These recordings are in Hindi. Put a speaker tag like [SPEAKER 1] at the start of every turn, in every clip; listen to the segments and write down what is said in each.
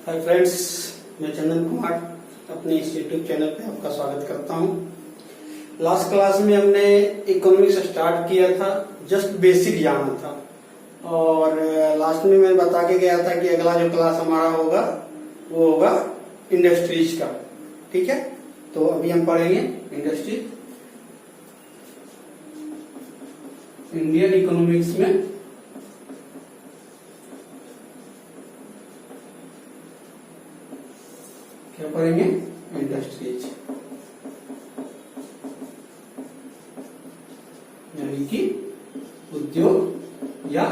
[SPEAKER 1] हाय फ्रेंड्स, मैं चंदन कुमार अपने इस यूट्यूब चैनल पे आपका स्वागत करता हूँ। लास्ट क्लास में हमने इकोनॉमिक्स स्टार्ट किया था, जस्ट बेसिक जाना था और लास्ट में मैं बता के गया था कि अगला जो क्लास हमारा होगा वो होगा इंडस्ट्रीज का। ठीक है, तो अभी हम पढ़ेंगे इंडस्ट्रीज इंडियन इकोनॉमिक्स में क्या पढ़ेंगे, इंडस्ट्रीज यानी कि उद्योग या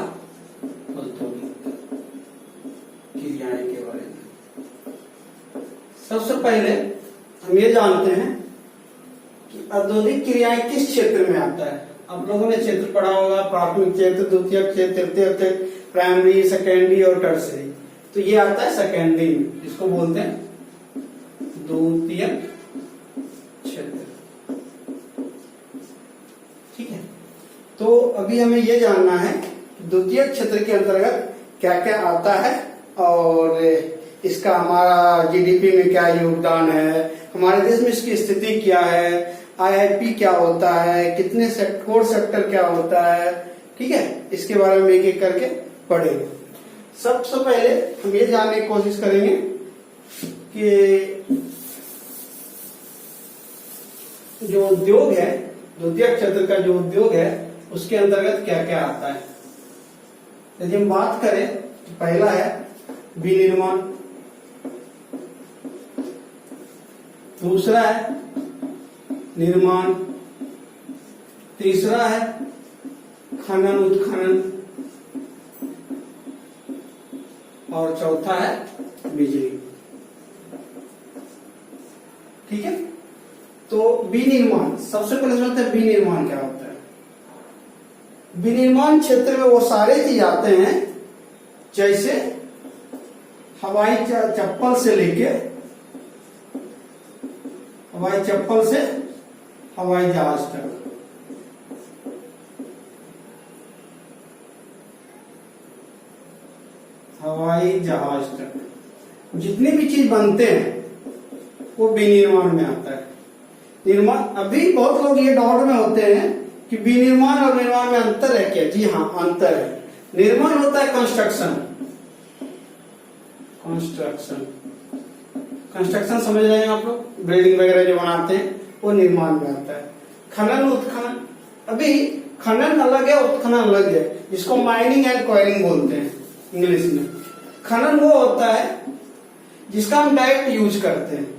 [SPEAKER 1] औद्योगिक क्रियाएं के बारे में। सबसे पहले हम ये जानते हैं कि औद्योगिक क्रियाएं किस क्षेत्र में आता है। आप लोगों ने क्षेत्र पढ़ा होगा, प्राथमिक क्षेत्र, द्वितीयक क्षेत्र, तृतीयक क्षेत्र, प्राइमरी, सेकेंडरी और टर्सरी। तो ये आता है सेकेंडरी में, इसको बोलते हैं द्वितीय क्षेत्र। ठीक है, तो अभी हमें यह जानना है कि द्वितीय क्षेत्र के अंतर्गत क्या क्या आता है और इसका हमारा जीडीपी में क्या योगदान है, हमारे देश में इसकी स्थिति क्या है, आईआईपी क्या होता है, कितने कोर सेक्टर क्या होता है। ठीक है, इसके बारे में एक एक करके पढ़ेंगे। सबसे पहले हम ये जानने की कोशिश करेंगे कि जो उद्योग है, द्वितीय क्षेत्र का जो उद्योग है उसके अंतर्गत क्या क्या आता है। यदि हम बात करें तो पहला है विनिर्माण, दूसरा है निर्माण, तीसरा है खनन उत्खनन और चौथा है बिजली। ठीक है, तो विनिर्माण सबसे पहले समझते हैं विनिर्माण क्या होता है। विनिर्माण क्षेत्र में वो सारे चीज आते हैं जैसे हवाई चप्पल से लेके हवाई जहाज तक, हवाई जहाज तक जितनी भी चीज बनते हैं वो विनिर्माण में आता है। निर्माण, अभी बहुत लोग ये डाउट में होते हैं कि विनिर्माण और निर्माण में अंतर है क्या। जी हाँ, अंतर है। निर्माण होता है कंस्ट्रक्शन समझ रहे हैं आप लोग, बिल्डिंग वगैरह जो बनाते हैं वो निर्माण में आता है। खनन उत्खनन, अभी खनन अलग है, उत्खनन अलग है, जिसको माइनिंग एंड क्वायरिंग बोलते हैं इंग्लिश में। खनन वो होता है जिसका हम डायरेक्ट यूज करते हैं,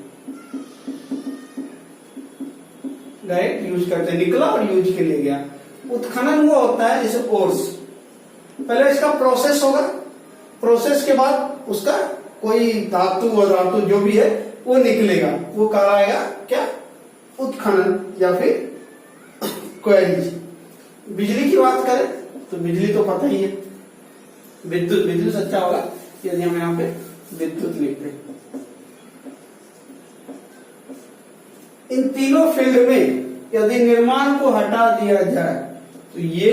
[SPEAKER 1] निकला और यूज के लिए गया। उत्खनन वो होता है जैसे ओर्स, पहले इसका प्रोसेस होगा, प्रोसेस के बाद उसका कोई धातु और धातु जो भी है वो निकलेगा, वो कहलाएगा क्या, उत्खनन या फिर क्वेरीज। बिजली की बात करें तो बिजली तो पता ही है, विद्युत अच्छा होगा यदि हम यहाँ पे विद्युत लिखते हैं। इन तीनों फील्ड में यदि निर्माण को हटा दिया जाए तो ये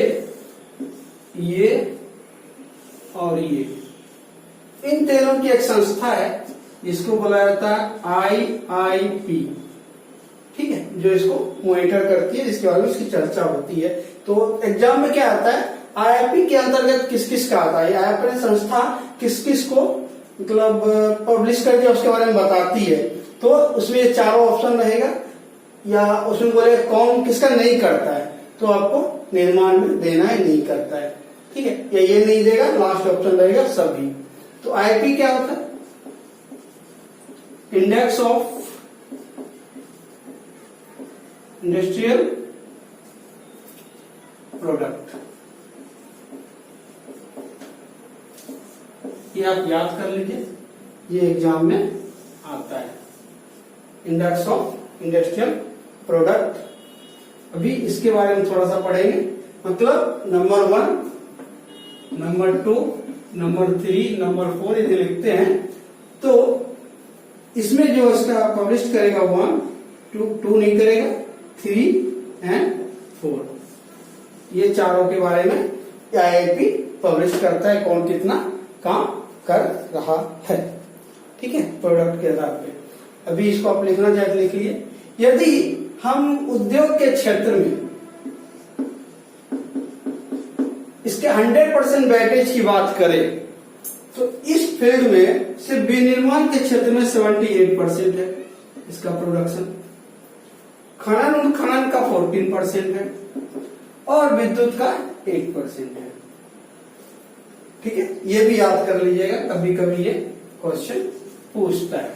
[SPEAKER 1] और ये, इन तीनों की एक संस्था है जिसको बोला जाता है आईआईपी। ठीक है, जो इसको मॉनिटर करती है, जिसके बारे में इसकी चर्चा होती है। तो एग्जाम में क्या आता है, आईआईपी के अंतर्गत किस किस का आता है, आईआईपी संस्था किस किस को मतलब पब्लिश करके उसके बारे में बताती है। तो उसमें ये चारों ऑप्शन रहेगा, या उसमें बोले कौन किसका नहीं करता है, तो आपको निर्माण में देना है, नहीं करता है। ठीक है, या ये नहीं देगा, लास्ट ऑप्शन रहेगा सभी। तो आईपी क्या होता है, इंडेक्स ऑफ इंडस्ट्रियल प्रोडक्ट। ये आप याद कर लीजिए, ये एग्जाम में आता है, इंडेक्स ऑफ इंडस्ट्रियल प्रोडक्ट। अभी इसके बारे में थोड़ा सा पढ़ेंगे, मतलब नंबर 1, नंबर 2, नंबर 3, नंबर 4 यदि लिखते हैं तो इसमें जो इसका पब्लिश करेगा 1, 2 नहीं करेगा, 3 एंड 4, ये चारों के बारे में आईआईपी पब्लिश करता है, कौन कितना काम कर रहा है। ठीक है, प्रोडक्ट के आधार पे। अभी इसको आप लिखना चाहे लिख लिए। यदि हम उद्योग के क्षेत्र में इसके 100% वेटेज की बात करें तो इस फील्ड में सिर्फ विनिर्माण के क्षेत्र में 78% है इसका प्रोडक्शन, खनन उत्खनन का 14% है और विद्युत का 8% है। ठीक है, ये भी याद कर लीजिएगा, कभी कभी ये क्वेश्चन पूछता है।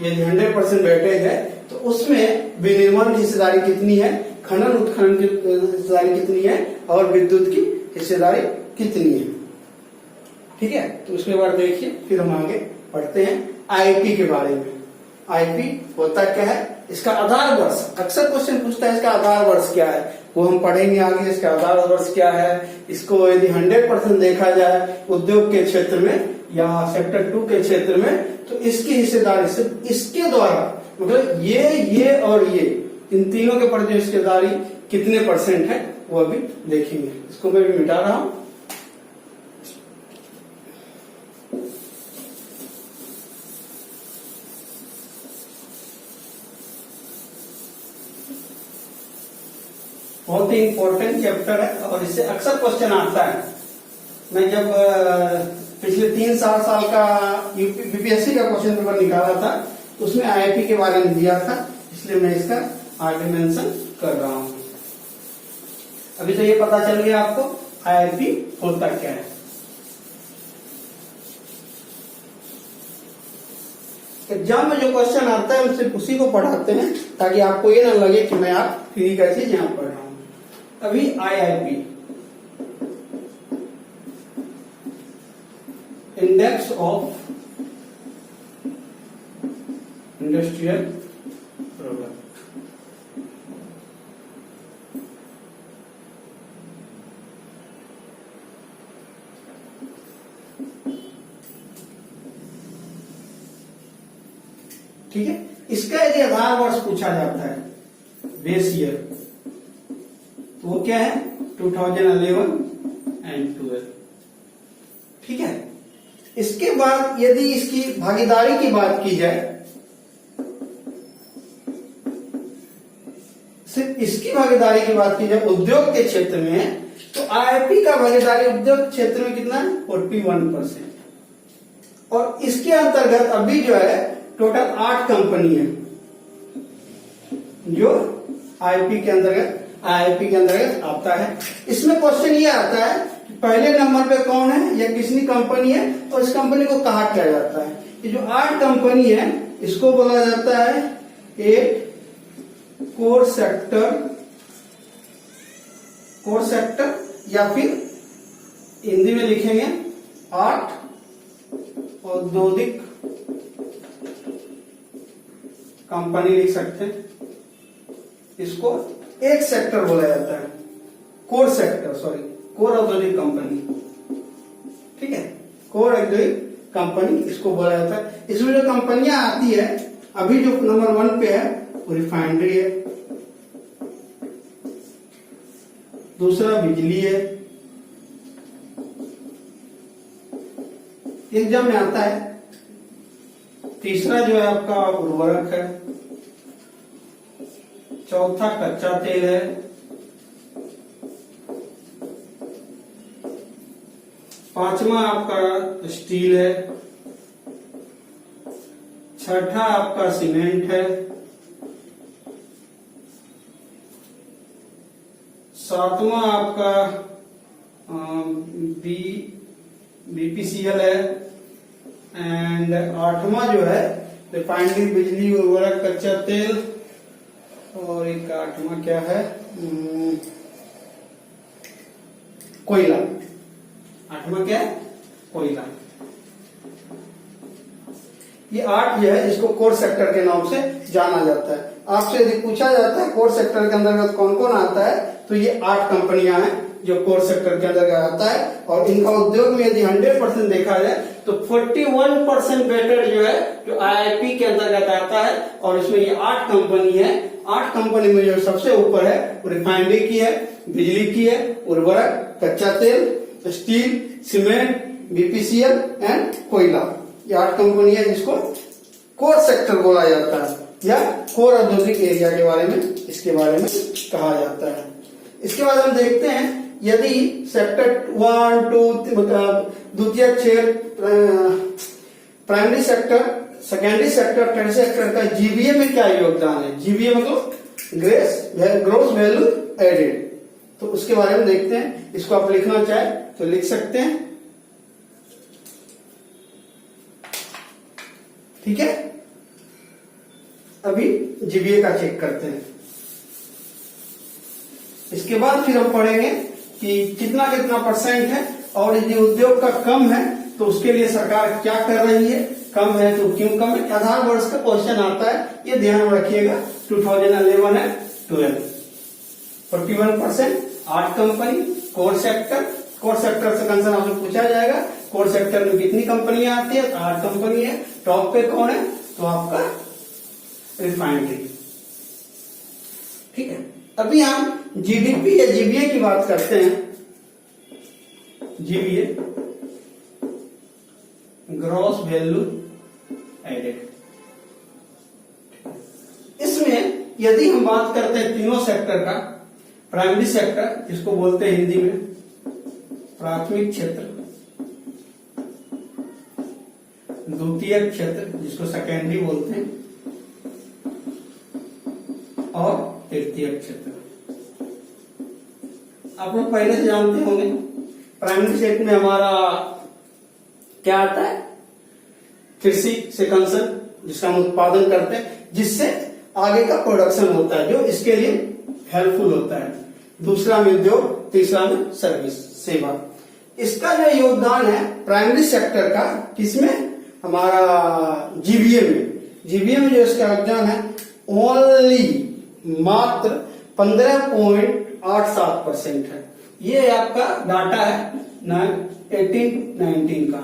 [SPEAKER 1] यदि 100% वेटेज है तो उसमें विनिर्माण की हिस्सेदारी कितनी है, खनन उत्खनन की हिस्सेदारी कितनी है और विद्युत की हिस्सेदारी कितनी है। ठीक है, तो उसके बाद देखिए, फिर हम आगे पढ़ते हैं आईपी के बारे में। आईपी होता क्या है, इसका आधार वर्ष, अक्सर क्वेश्चन पूछता है इसका आधार वर्ष क्या है, वो हम पढ़ेंगे आगे। इसका आधार वर्ष क्या है, इसको यदि 100% देखा जाए उद्योग के क्षेत्र में या सेक्टर 2 के क्षेत्र में, तो इसकी हिस्सेदारी सिर्फ इसके द्वारा, मतलब ये और ये, इन तीनों के पर जो हिस्सेदारी कितने % है वो अभी देखेंगे। इसको मैं भी मिटा रहा हूं। बहुत ही इंपॉर्टेंट चैप्टर है और इससे अक्सर क्वेश्चन आता है। मैं जब पिछले 3-4 साल का बीपीएससी का क्वेश्चन पेपर निकाला था तो उसमें आईआईपी के बारे में दिया था, इसलिए मैं इसका आगे मेंशन कर रहा हूं। अभी तो ये पता चल गया आपको आईआईपी होता क्या है। एग्जाम में जो क्वेश्चन आता है हम सिर्फ उसी को पढ़ाते हैं ताकि आपको ये ना लगे कि मैं आप फ्री का चीज यहां पढ़ रहा हूं। अभी IIP index of industrial product. ठीक है, इसका यदि आधार वर्ष पूछा जाता है, बेस ईयर, तो वो क्या है 2011 एंड 12। ठीक है, इसके बाद यदि इसकी भागीदारी की बात की जाए, सिर्फ इसकी भागीदारी की बात की जाए उद्योग के क्षेत्र में, तो आईआईपी का भागीदारी उद्योग क्षेत्र में कितना है 41%। और इसके अंतर्गत अभी जो है टोटल 8 कंपनी है जो आईआईपी के अंतर्गत आता है। इसमें क्वेश्चन ये आता है कि पहले नंबर पे कौन है या किसनी कंपनी है और इस कंपनी को कहा क्या जाता है। ये जो 8 कंपनी है इसको बोला जाता है एक कोर सेक्टर या फिर हिंदी में लिखेंगे 8 औद्योगिक कंपनी लिख सकते हैं। इसको एक सेक्टर बोला जाता है, कोर औद्योगिक कंपनी। ठीक है, कोर औद्योगिक कंपनी इसको बोला जाता है। इसमें जो कंपनियां आती है, अभी जो नंबर 1 पे है वो रिफाइनरी है, दूसरा बिजली है, एग्जाम में आता है। तीसरा जो है आपका उर्वरक है, चौथा कच्चा तेल है, पांचवा आपका स्टील है, छठा आपका सीमेंट है, सातवां आपका बीपीसीएल है एंड 8वां जो है रिफाइनरी, बिजली, उर्वरक, कच्चा तेल और एक 8वां क्या है कोयला। 8वां क्या है कोयला। ये 8 जो है इसको कोर सेक्टर के नाम से जाना जाता है। आपसे यदि पूछा जाता है कोर सेक्टर के अंतर्गत कौन कौन आता है तो ये 8 कंपनियां हैं जो कोर सेक्टर के अंतर्गत आता है। और इनका उद्योग में यदि 100% देखा जाए तो 41% वेटेज जो है जो आईआईपी के अंतर्गत आता है। और इसमें ये 8 कंपनी है। 8 कंपनी में जो सबसे ऊपर है वो रिफाइनरी की है, बिजली की है, उर्वरक, कच्चा तेल, स्टील, सीमेंट, बीपीसीएल एंड कोयला। ये 8 कंपनी है जिसको कोर सेक्टर बोला जाता है या कोर औद्योगिक एरिया के बारे में इसके बारे में कहा जाता है। इसके बाद हम देखते हैं यदि सेक्टर 1, 2 मतलब द्वितीय क्षेत्र, primary sector, secondary sector, tertiary sector का जीवीए में क्या योगदान है। जीवीए मतलब ग्रोस वैल्यू एडेड, तो उसके बारे में देखते हैं। इसको आप लिखना चाहे तो लिख सकते हैं, ठीक है। अभी जीवीए का चेक करते हैं। इसके बाद फिर हम पढ़ेंगे कि कितना कितना परसेंट है और यदि उद्योग का कम है तो उसके लिए सरकार क्या कर रही है, कम है तो क्यों कम है। आधार वर्ष का क्वेश्चन आता है, ये ध्यान में रखिएगा। 2011 है 12 41%, 8 company, core sector. Core sector से कंसर्न आपसे पूछा जाएगा, कोर सेक्टर में कितनी कंपनियां आती है, 8 कंपनी है। टॉप पे कौन है, तो आपका रिफाइनरी, ठीक है। अभी हम जीडीपी या जीबीए की बात करते हैं। GVA gross value added. इसमें यदि हम बात करते हैं तीनों सेक्टर का, प्राइमरी सेक्टर जिसको बोलते हैं हिंदी में प्राथमिक क्षेत्र, द्वितीय क्षेत्र जिसको सेकेंडरी बोलते हैं, और तृतीय क्षेत्र। आप लोग पहले से जानते होंगे प्राइमरी सेक्टर में हमारा क्या आता है, कृषि से कंसर्न, जिसका हम उत्पादन करते हैं, जिससे आगे का प्रोडक्शन होता है, जो इसके लिए हेल्पफुल होता है। दूसरा में उद्योग, तीसरा में सर्विस, सेवा। इसका जो योगदान है प्राइमरी सेक्टर का, किसमें, हमारा जीबीए में। जीबीए में जो इसका योगदान है ओनली मात्र 15.87% है। ये आपका डाटा है 18-19 का,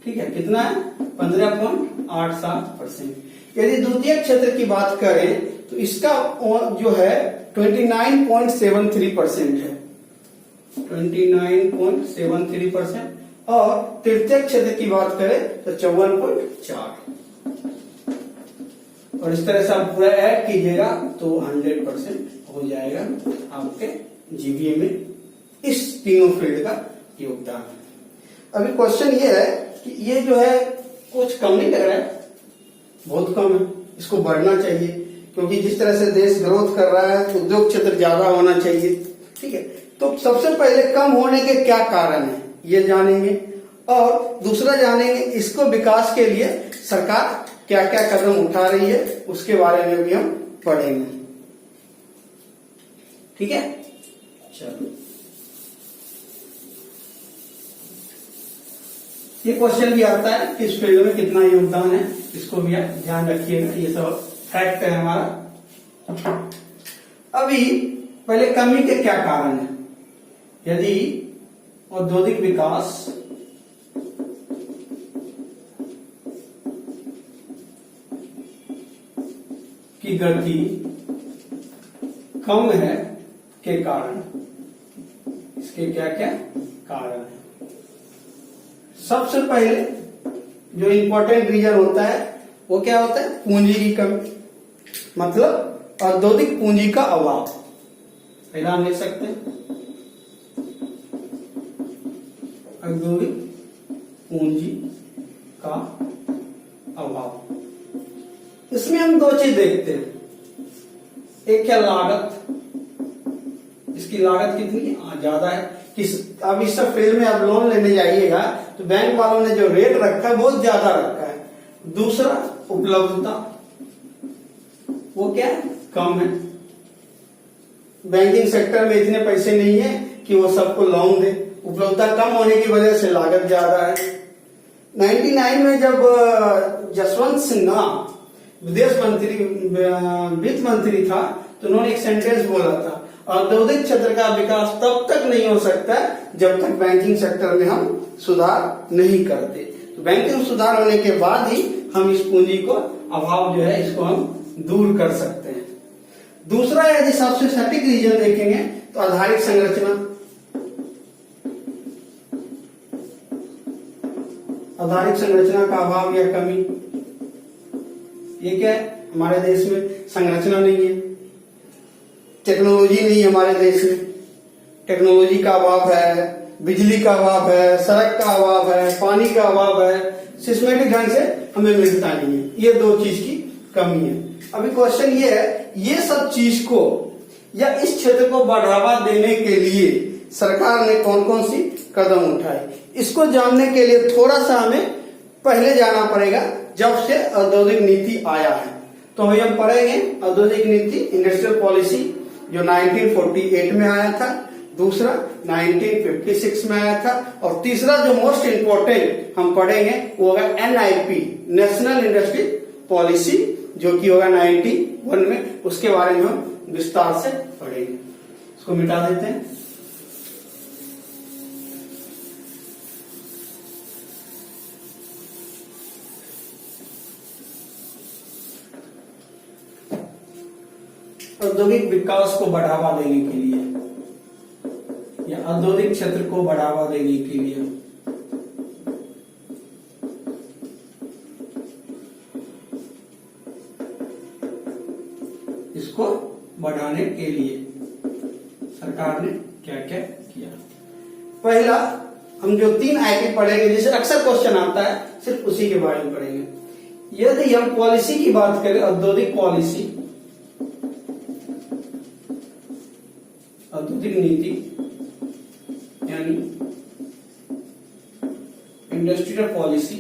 [SPEAKER 1] ठीक है। कितना है, 15.87%। यदि द्वितीय क्षेत्र की बात करें तो इसका जो है 29.73% है, 29.73%। और तृतीय क्षेत्र की बात करें तो 54.4। और इस तरह से आप पूरा ऐड कीजिएगा तो 100% हो जाएगा आपके जीबीए में इस तीनों फील्ड का योगदान। अभी क्वेश्चन ये है कि ये जो है कुछ कम नहीं लग रहा है, बहुत कम है, इसको बढ़ना चाहिए, क्योंकि जिस तरह से देश ग्रोथ कर रहा है उद्योग क्षेत्र ज्यादा होना चाहिए, ठीक है। तो सबसे पहले कम होने के क्या कारण है ये जानेंगे, और दूसरा जानेंगे इसको विकास के लिए सरकार क्या क्या कदम उठा रही है, उसके बारे में भी हम पढ़ेंगे, ठीक है। चलो, ये क्वेश्चन भी आता है कि इस फील्ड में कितना योगदान है, इसको भी आप ध्यान रखिएगा, ये सब फैक्ट है हमारा। अभी पहले कमी के क्या कारण है। यदि औद्योगिक विकास की गति कम है के कारण, इसके क्या क्या कारण है। सबसे पहले जो इंपॉर्टेंट रीजन होता है वो क्या होता है, पूंजी की कमी, मतलब औद्योगिक पूंजी का अभाव। पहला हम लिख सकते हैं औद्योगिक पूंजी का अभाव। इसमें हम दो चीज देखते हैं, एक क्या लागत, इसकी लागत कितनी ज्यादा है। अब इस सब फील्ड में आप लोन लेने जाइएगा तो बैंक वालों ने जो रेट रखा है बहुत ज्यादा रखा है। दूसरा उपलब्धता, वो क्या है, कम है। बैंकिंग सेक्टर में इतने पैसे नहीं है कि वो सबको लोन दे, उपलब्धता कम होने की वजह से लागत ज्यादा है। 99 में जब जसवंत सिन्हा विदेश मंत्री, वित्त मंत्री था, तो उन्होंने एक सेंटेंस बोला था, औद्योगिक क्षेत्र का विकास तब तक नहीं हो सकता जब तक बैंकिंग सेक्टर में हम सुधार नहीं करते। तो बैंकिंग सुधार होने के बाद ही हम इस पूंजी को अभाव जो है इसको हम दूर कर सकते हैं। दूसरा यदि सबसे सटीक रीजन देखेंगे तो आधारिक संरचना। आधारिक संरचना का अभाव या कमी, ये क्या है, हमारे देश में संरचना नहीं है, टेक्नोलॉजी नहीं है हमारे देश में, टेक्नोलॉजी का अभाव है, बिजली का अभाव है, सड़क का अभाव है, पानी का अभाव है, सिस्टमेटिक ढंग से हमें मिलता नहीं है, ये दो चीज की कमी है। अभी क्वेश्चन ये है, ये सब चीज को या इस क्षेत्र को बढ़ावा देने के लिए सरकार ने कौन कौन सी कदम उठाए, इसको जानने के लिए थोड़ा सा हमें पहले जाना पड़ेगा, जब से औद्योगिक नीति आया है। तो हम पढ़ेंगे औद्योगिक नीति, इंडस्ट्रियल पॉलिसी, जो 1948 में आया था, दूसरा 1956 में आया था, और तीसरा जो मोस्ट इंपोर्टेंट हम पढ़ेंगे वो होगा NIP, नेशनल इंडस्ट्री पॉलिसी, जो कि होगा 91 में, उसके बारे में हम विस्तार से पढ़ेंगे। इसको मिटा देते हैं। औद्योगिक विकास को बढ़ावा देने के लिए या औद्योगिक क्षेत्र को बढ़ावा देने के लिए इसको बढ़ाने के लिए सरकार ने क्या क्या किया। पहला, हम जो 3 IP पढ़ेंगे, जैसे अक्सर क्वेश्चन आता है, सिर्फ उसी के बारे में पढ़ेंगे। यदि हम पॉलिसी की बात करें, औद्योगिक पॉलिसी, औद्योगिक नीति यानी इंडस्ट्रियल पॉलिसी,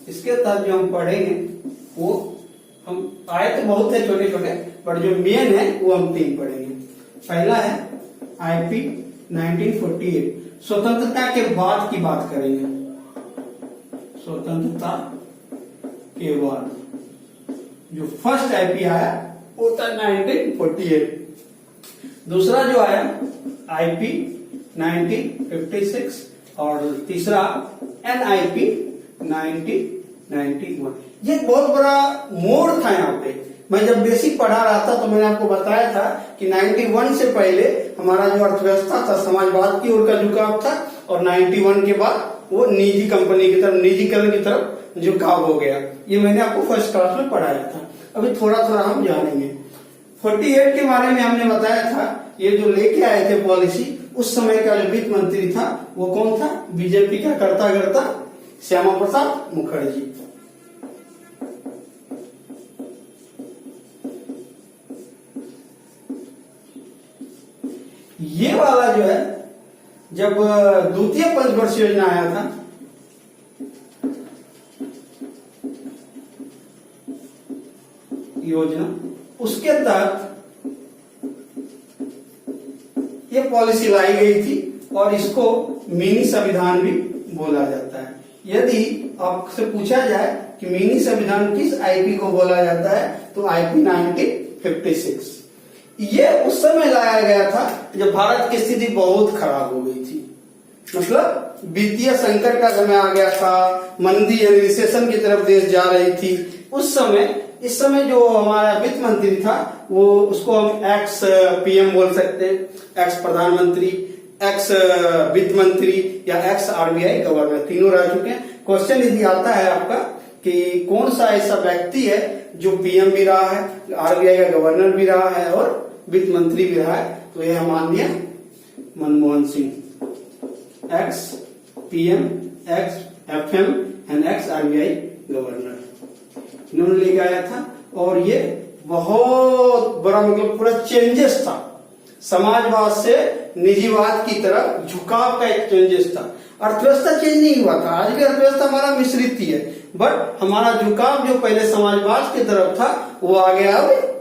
[SPEAKER 1] इसके तहत जो हम पढ़ेंगे वो हम आए तो बहुत है छोटे छोटे, बट जो मेन है वो हम 3 पढ़ेंगे। पहला है IP 1948, स्वतंत्रता के बाद की बात करेंगे, स्वतंत्रता के बाद जो फर्स्ट IP आया वो था 1948। दूसरा जो आया IP 1956 और तीसरा NIP 1991। ये बहुत बड़ा मोड़ था यहाँ पे। मैं जब बेसिक पढ़ा रहा था तो मैंने आपको बताया था कि 91 से पहले हमारा जो अर्थव्यवस्था था समाजवाद की ओर का झुकाव था, और 91 के बाद वो निजी कंपनी की तरफ, निजीकरण की तरफ झुकाव हो गया। ये मैंने आपको फर्स्ट क्लास में पढ़ाया था। अभी थोड़ा थोड़ा हम जानेंगे। 48 के बारे में हमने बताया था, ये जो लेके आए थे पॉलिसी, उस समय का जो वित्त मंत्री था वो कौन था, बीजेपी का कर्ता कर्ता श्यामा प्रसाद मुखर्जी। ये वाला जो है, जब द्वितीय पंचवर्ष योजना आया था, योजना, उसके तहत ये पॉलिसी लाई गई थी, और इसको मिनी संविधान भी बोला जाता है। यदि आपसे पूछा जाए कि मिनी संविधान किस IP को बोला जाता है, तो IP 1956। ये उस समय लाया गया था जब भारत की स्थिति बहुत खराब हो गई थी, मतलब वित्तीय संकट का समय आ गया था, मंदी यानी रिसेशन की तरफ देश जा रही थी। उस समय, इस समय जो हमारा वित्त मंत्री था वो, उसको हम एक्स PM बोल सकते हैं, एक्स प्रधानमंत्री, एक्स वित्त मंत्री या एक्स RBI गवर्नर, तीनों रह चुके हैं। क्वेश्चन यदि आता है आपका कि कौन सा ऐसा व्यक्ति है जो PM भी रहा है, RBI का गवर्नर भी रहा है और वित्त मंत्री भी रहा है, तो यह माननीय Manmohan Singh, x PM, x FM and x RBI governor, इन्होंने लेके आया था। और ये बहुत बड़ा, मतलब पूरा चेंजेस था, समाजवाद से निजीवाद की तरफ झुकाव का एक चेंजेस था। अर्थव्यवस्था चेंज नहीं हुआ था, आज भी अर्थव्यवस्था हमारा मिश्रित ही है, बट हमारा झुकाव जो पहले समाजवाद की तरफ था वो आ गया अब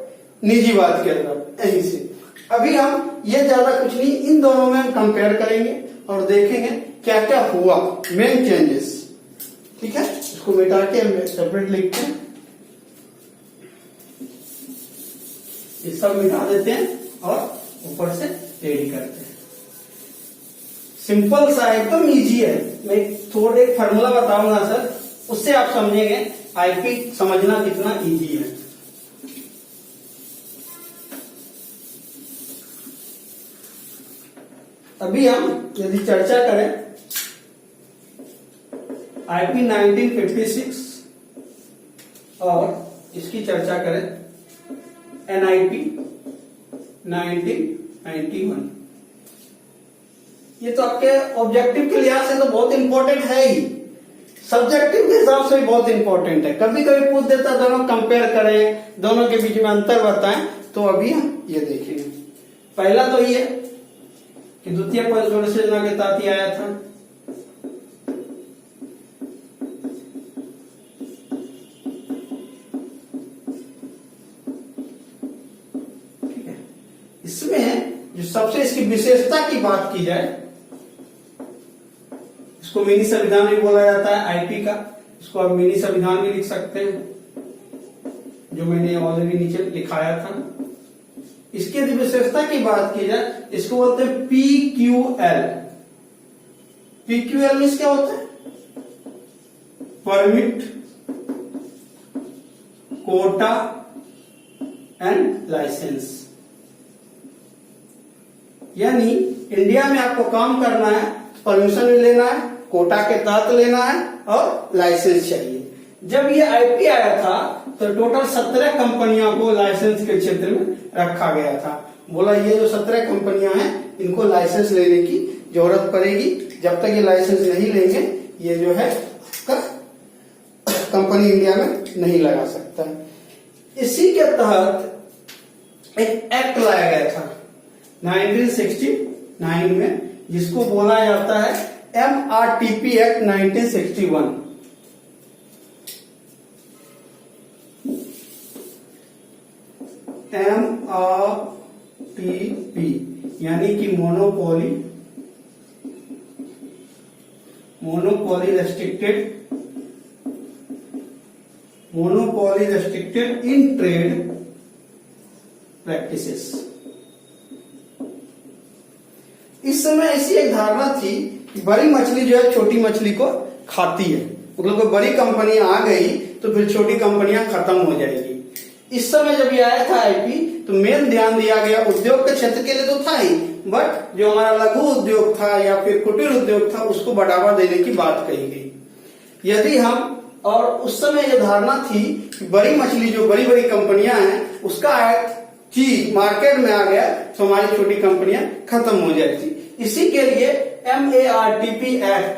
[SPEAKER 1] निजीवाद की तरफ। यहीं से अभी हम ये ज्यादा कुछ नहीं, इन दोनों में हम कंपेयर करेंगे और देखेंगे क्या क्या हुआ, मेन चेंजेस। ठीक है, इसको मिटा के हम सेपरेट लिखते हैं, ये सब मिटा देते हैं और ऊपर से रेडी करते हैं। सिंपल सा, एकदम इजी है। मैं थोड़ा एक फार्मूला बताऊंगा सर, उससे आप समझेंगे IP समझना कितना इजी है। अभी हम यदि चर्चा करें आईपी 1956 और इसकी चर्चा करें एनआईपी 1991, ये तो आपके ऑब्जेक्टिव के लिहाज से तो बहुत इंपॉर्टेंट है ही, सब्जेक्टिव के हिसाब से भी बहुत इंपॉर्टेंट है। कभी कभी पूछ देता दोनों कंपेयर करें, दोनों के बीच में अंतर बताएं, तो अभी हम ये देखेंगे। पहला तो ये कि द्वितीय पंचवर्षीय योजना के तहत ही आया था। ठीक है, इसमें जो सबसे इसकी विशेषता की बात की जाए, इसको मिनी संविधान भी बोला जाता है आईपी का, इसको आप मिनी संविधान भी लिख सकते हैं, जो मैंने ऑलरेडी नीचे लिखाया था। इसकी यदि विशेषता की बात की जाए, इसको बोलते हैं PQL। PQL मीन्स क्या होता है? Permit, quota and licence. यानी इंडिया में आपको काम करना है, परमिशन भी लेना है, कोटा के तहत लेना है और लाइसेंस चाहिए। जब ये आईपी आया था तो टोटल 17 कंपनियों को लाइसेंस के क्षेत्र में रखा गया था। बोला ये जो 17 कंपनियां हैं इनको लाइसेंस लेने की जरूरत पड़ेगी, जब तक ये लाइसेंस नहीं लेंगे ये जो है कंपनी इंडिया में नहीं लगा सकता है। इसी के तहत एक एक्ट लाया गया था 1969 में, जिसको बोला जाता है MRTP एक्ट 1961। MRTP यानी कि monopoly restricted in trade practices. इस समय ऐसी एक धारणा थी कि बड़ी मछली जो है छोटी मछली को खाती है, मतलब कोई बड़ी कंपनी आ गई तो फिर छोटी कंपनियां खत्म हो जाएगी। इस समय जब ये आया था आईपी तो मेन ध्यान दिया गया उद्योग के क्षेत्र के लिए तो था ही, बट जो हमारा लघु उद्योग था या फिर कुटीर उद्योग था उसको बढ़ावा देने की बात कही गई। यदि हम, और उस समय ये धारणा थी कि बड़ी मछली जो बड़ी बड़ी कंपनियां हैं उसका चीज मार्केट में आ गया तो हमारी छोटी कंपनियां खत्म हो जाती। इसी के लिए MARTP एक्ट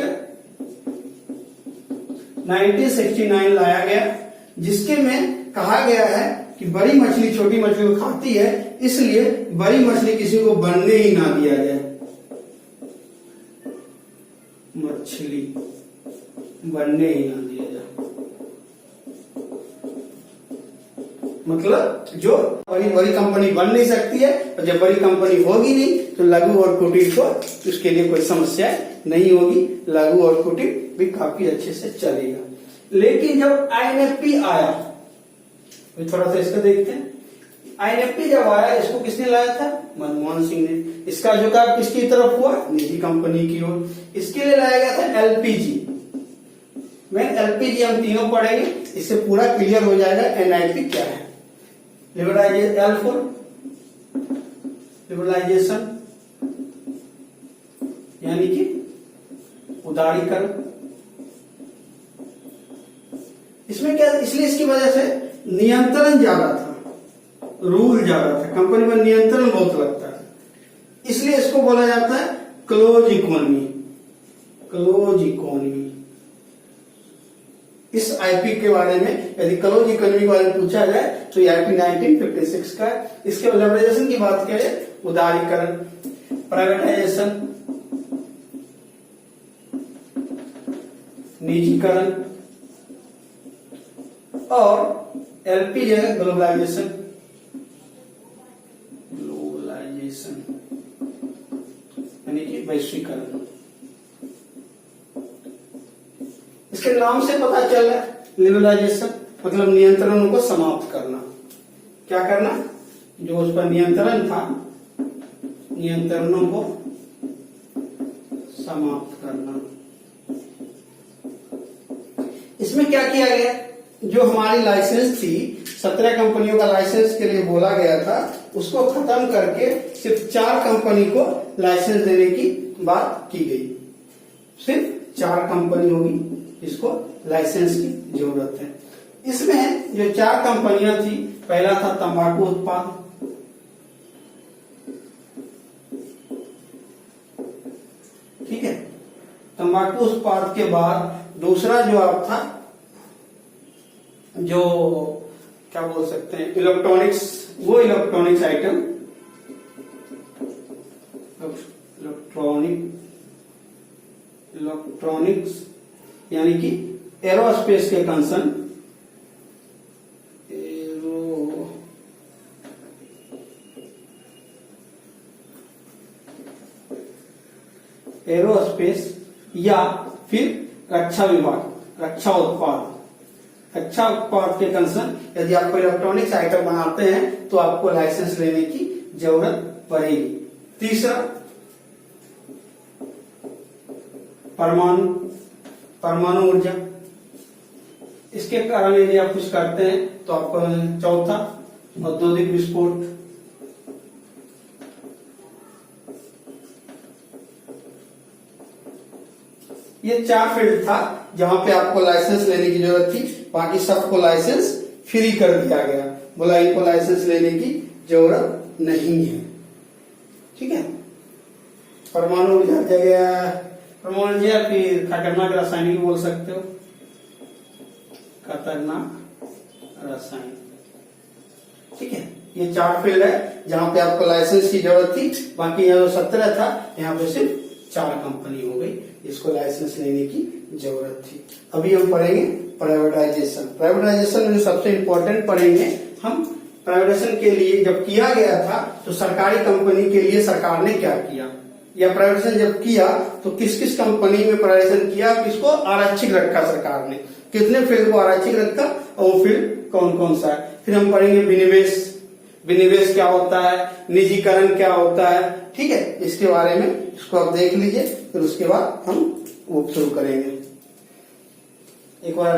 [SPEAKER 1] 1969 लाया गया, जिसके में कहा गया है कि बड़ी मछली छोटी मछली को खाती है, इसलिए बड़ी मछली किसी को बनने ही ना दिया जाए। मछली बनने ही ना दिया जाए, मतलब जो बड़ी बड़ी कंपनी बन नहीं सकती है, और जब बड़ी कंपनी होगी नहीं तो लघु और कुटीर को उसके लिए कोई समस्या नहीं होगी, लघु और कुटीर भी काफी अच्छे से चलेगा। लेकिन जब INFP आया, थोड़ा सा इसका देखते हैं। INFP जब आया, इसको किसने लाया था? मनमोहन सिंह ने। इसका झुकाव किसकी तरफ हुआ? निजी कंपनी की ओर। इसके लिए लाया गया था LPG। मैं LPG हम तीनों पढ़ेंगे, इससे पूरा क्लियर हो जाएगा NIP क्या है। लिबरलाइजेशन यानी कि उदारीकरण। इसमें क्या, इसलिए इसकी वजह से नियंत्रण ज्यादा था, रूल ज्यादा था, कंपनी पर नियंत्रण बहुत लगता है, इसलिए इसको बोला जाता है क्लोज इकोनॉमी। Close economy. इस आईपी के बारे में यदि क्लोज इकोनॉमी के बारे में पूछा जाए तो ये आईपी 1956 का है। इसके लिबरलाइजेशन की बात करें, उदारीकरण, प्राइवेटाइजेशन, निजीकरण, और LP जो है ग्लोबलाइजेशन। यानी कि वैश्वीकरण। इसके नाम से पता चल रहा है, लिबरलाइजेशन मतलब नियंत्रणों को समाप्त करना। क्या करना? जो उस पर नियंत्रण था, नियंत्रणों को समाप्त करना। इसमें क्या किया गया? जो हमारी लाइसेंस थी, 17 कंपनियों का लाइसेंस के लिए बोला गया था, उसको खत्म करके सिर्फ 4 कंपनी को लाइसेंस देने की बात की गई। सिर्फ 4 कंपनी होगी इसको लाइसेंस की जरूरत है। इसमें जो 4 कंपनियां थी, पहला था तंबाकू उत्पाद, ठीक है। तंबाकू उत्पाद के बाद दूसरा जो आप था, जो क्या बोल सकते हैं, इलेक्ट्रॉनिक्स, वो इलेक्ट्रॉनिक्स आइटम, इलेक्ट्रॉनिक्स यानी कि एरोस्पेस के कंसर्न, एरोस्पेस या फिर रक्षा विभाग, रक्षा उत्पाद के कंसर्न, यदि आपको इलेक्ट्रॉनिक्स आइटम बनाते हैं तो आपको लाइसेंस लेने की जरूरत पड़ेगी। तीसरा परमाणु ऊर्जा, इसके कारण यदि आप कुछ करते हैं तो आपको। चौथा औद्योगिक विस्फोट, ये 4 फील्ड था जहां पे आपको लाइसेंस लेने की जरूरत थी। बाकी सबको लाइसेंस फ्री कर दिया गया, बोला इनको लाइसेंस लेने की जरूरत नहीं है, ठीक है। परमाणु ऊर्जा जगह, परमाणु ऊर्जा, फिर खतरनाक रासायनिक बोल सकते हो, खतरनाक रासायनिक, ठीक है। ये 4 फील्ड है जहां पे आपको लाइसेंस की जरूरत थी। बाकी यहाँ जो 17 था, यहाँ पे सिर्फ 4 कंपनी हो गई इसको लाइसेंस लेने की जरूरत थी। अभी हम पढ़ेंगे प्राइवेटाइजेशन। प्राइवेटाइजेशन में जो सबसे इंपॉर्टेंट पढ़ेंगे हम, प्राइवेटाइजेशन के लिए जब किया गया था तो सरकारी कंपनी के लिए सरकार ने क्या किया, या प्राइवेटाइजेशन जब किया तो किस किस कंपनी में प्राइवेटाइजेशन किया, किसको आरक्षित रखा सरकार ने, कितने फील्ड को आरक्षित रखा और वो फील्ड कौन कौन सा है। फिर हम पढ़ेंगे विनिवेश, विनिवेश क्या होता है, निजीकरण क्या होता है, ठीक है। इसके बारे में इसको आप देख लीजिए, फिर उसके बाद हम वो शुरू करेंगे। एक बार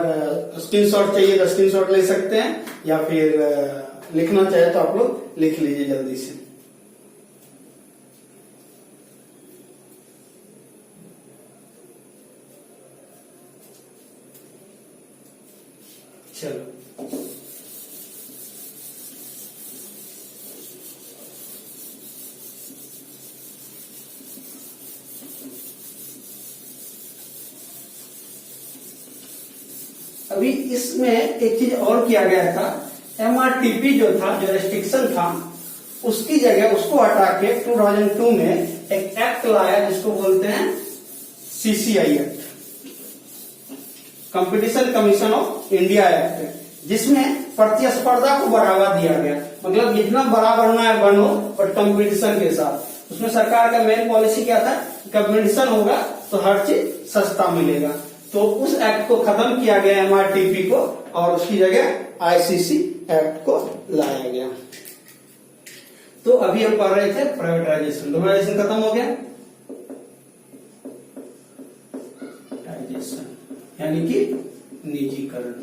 [SPEAKER 1] स्क्रीनशॉट चाहिए तो स्क्रीनशॉट ले सकते हैं, या फिर लिखना चाहे तो आप लोग लिख लीजिए जल्दी से। चलो, अभी इसमें एक चीज और किया गया था, MRTP जो था, जो रेस्ट्रिक्शन था, उसकी जगह उसको हटा के 2002 में एक एक्ट लाया जिसको बोलते हैं CCI act, competition commission of India act, जिसमें प्रतिस्पर्धा को बढ़ावा दिया गया। मतलब जितना बड़ा बनना है बनो, बट कंपटीशन के साथ। उसमें सरकार का मेन पॉलिसी क्या था, कंपटीशन होगा तो हर चीज सस्ता मिलेगा। तो उस एक्ट को खत्म किया गया, MRTP को, और उसकी जगह ICC एक्ट को लाया गया। तो अभी हम पढ़ रहे थे प्राइवेटाइजेशन। प्राइवेटाइजेशन खत्म हो गया, यानी कि निजीकरण।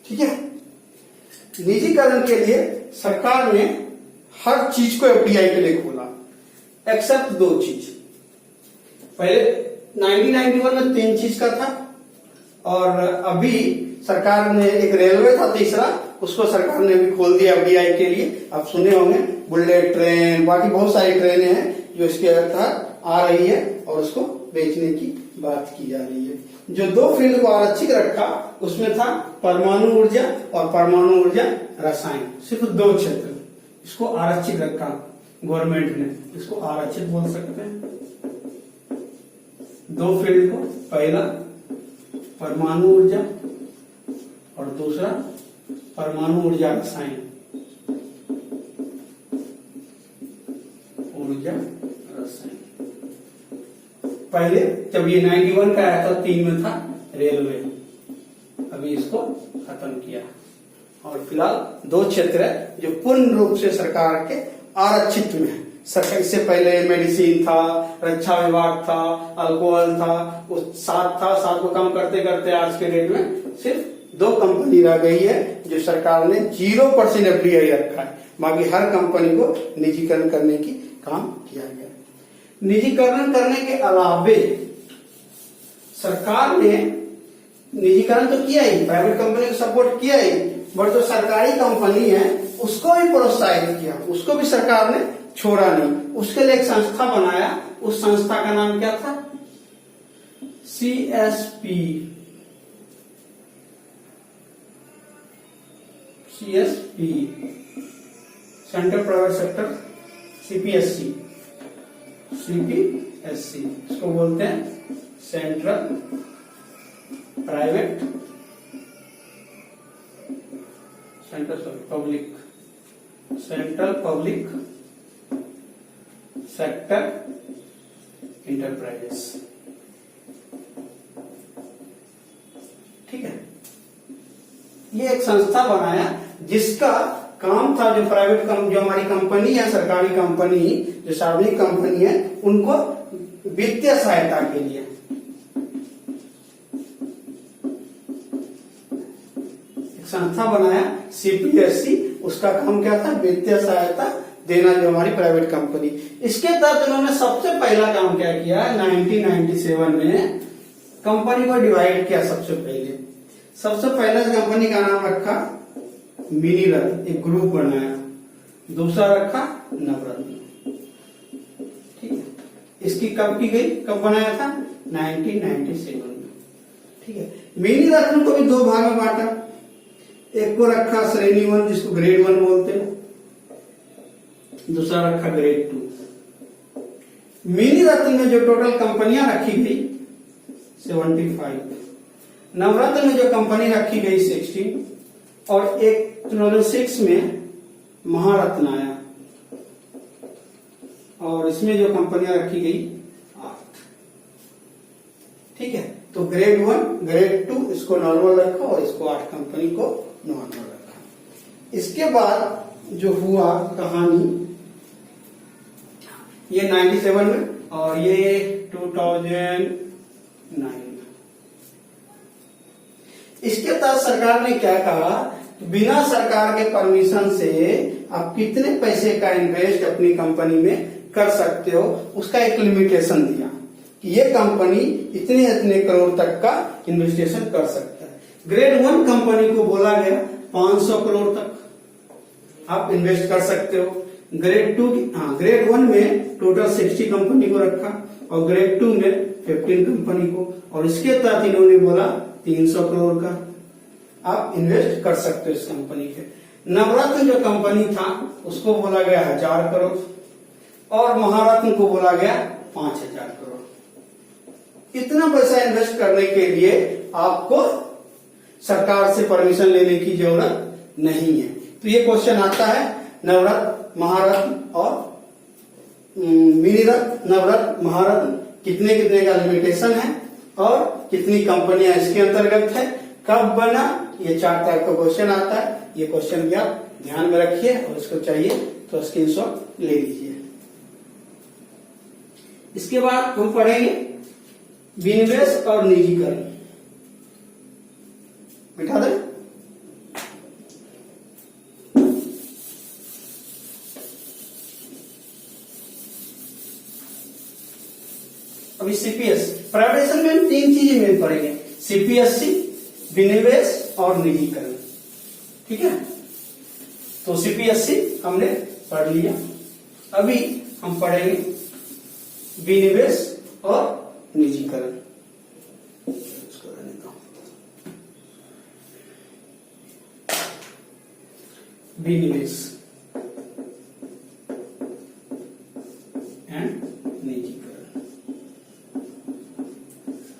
[SPEAKER 1] ठीक है, निजीकरण के लिए सरकार ने हर चीज को FDI के लिए खोला, एक्सेप्ट 2 चीज। पहले 1991 में 3 चीज का था, और अभी सरकार ने एक रेलवे था तीसरा, उसको सरकार ने भी खोल दिया FDI के लिए। आप सुने होंगे बुलेट ट्रेन, बाकी बहुत सारी ट्रेनें हैं जो इसके तहत आ रही है और उसको बेचने की बात की जा रही है। जो 2 फील्ड को आरक्षित रखा उसमें था परमाणु ऊर्जा और परमाणु ऊर्जा रसायन। सिर्फ 2 क्षेत्र इसको आरक्षित रखा गवर्नमेंट ने, इसको आरक्षित बोल सकते हैं। 2 फील्ड को, पहला परमाणु ऊर्जा और दूसरा परमाणु ऊर्जा रसायन, ऊर्जा रसायन। पहले जब ये 91 का आया था 3 में था रेलवे, अभी इसको खत्म किया। और फिलहाल 2 क्षेत्र है जो पूर्ण रूप से सरकार के आरक्षित में है। सरकार इससे पहले मेडिसिन था, रक्षा विभाग था, अल्कोहल था, वो 7 था, 7 को कम करते करते आज के डेट में सिर्फ दो कंपनी रह गई है जो सरकार ने 0% एफडीआई रखा है, बाकी हर कंपनी को निजीकरण करने की काम किया गया। निजीकरण करने के अलावे सरकार ने निजीकरण तो किया ही, प्राइवेट कंपनी को सपोर्ट किया ही, बट जो सरकारी कंपनी है उसको भी प्रोत्साहित किया, उसको भी सरकार ने छोड़ा नहीं। उसके लिए एक संस्था बनाया, उस संस्था का नाम क्या था? CSP, central private sector, CPSC, इसको बोलते हैं सेंट्रल पब्लिक सेक्टर इंटरप्राइजेस। ठीक है, ये एक संस्था बनाया जिसका काम था जो प्राइवेट जो हमारी कंपनी है, सरकारी कंपनी, जो सार्वजनिक कंपनी है, उनको वित्तीय सहायता के लिए एक संस्था बनाया सीपीएससी। उसका काम क्या था? वित्तीय सहायता देना जो हमारी प्राइवेट कंपनी। इसके तहत उन्होंने सबसे पहला काम क्या किया? 1997 में कंपनी को डिवाइड किया। सबसे पहले कंपनी का नाम रखा मिनीरत्न, एक ग्रुप बनाया। दूसरा रखा नवरत्न। ठीक है, इसकी कब की गई, कब बनाया था? 1997 में। ठीक है, मिनीरत्न को भी दो भाग में बांटा। एक को रखा श्रेणी 1 जिसको ग्रेड 1 बोलते हैं, दूसरा रखा ग्रेड 2। मिनीरत्न में जो टोटल कंपनियां रखी गई 75, नवरत्न में जो कंपनी रखी गई 16, और एक 2006 में महारत्न आया, और इसमें जो कंपनियां रखी गई 8। ठीक है, तो ग्रेड 1, ग्रेड 2 इसको नॉर्मल रखा और इसको 8 कंपनी को नॉर्मल रखा। इसके बाद जो हुआ कहानी, ये 97 में और ये 2009। इसके तहत सरकार ने क्या कहा? बिना सरकार के परमिशन से आप कितने पैसे का इन्वेस्ट अपनी कंपनी में कर सकते हो, उसका एक लिमिटेशन दिया कि ये कंपनी इतने करोड़ तक का इन्वेस्टेशन कर सकता है। ग्रेड 1 कंपनी को बोला गया 500 करोड़ तक आप इन्वेस्ट कर सकते हो। ग्रेड 1 में टोटल 60 कंपनी को रखा और ग्रेड 2 में 15 कंपनी को, और इसके तहत इन्होंने बोला 300 करोड़ का आप इन्वेस्ट कर सकते हो इस कंपनी के। नवरत्न जो कंपनी था उसको बोला गया 1000 करोड़ और महारत्न को बोला गया 5000 करोड़। इतना पैसा इन्वेस्ट करने के लिए आपको सरकार से परमिशन लेने की जरूरत नहीं है। तो ये क्वेश्चन आता है, नवरत्न, महारत्न और मिनीरत्न, नवरत्न, महारत्न कितने का लिमिटेशन है और कितनी कंपनियां इसके अंतर्गत है, कब बना, ये 4 टाइप का क्वेश्चन आता है। ये क्वेश्चन भी आप ध्यान में रखिए और इसको चाहिए तो स्क्रीनशॉट ले लीजिए। इसके बाद हम पढ़ेंगे विनिवेश और निजीकरण। बिठा दें। अभी सीपीएस प्राइवेटाइजेशन में हम 3 चीजें मेन पढ़ेंगे, सीपीएससी, विनिवेश और निजीकरण। ठीक है, तो सीपीएससी हमने पढ़ लिया। अभी हम पढ़ेंगे विनिवेश और निजीकरण। विनिवेश एंड निजीकरण।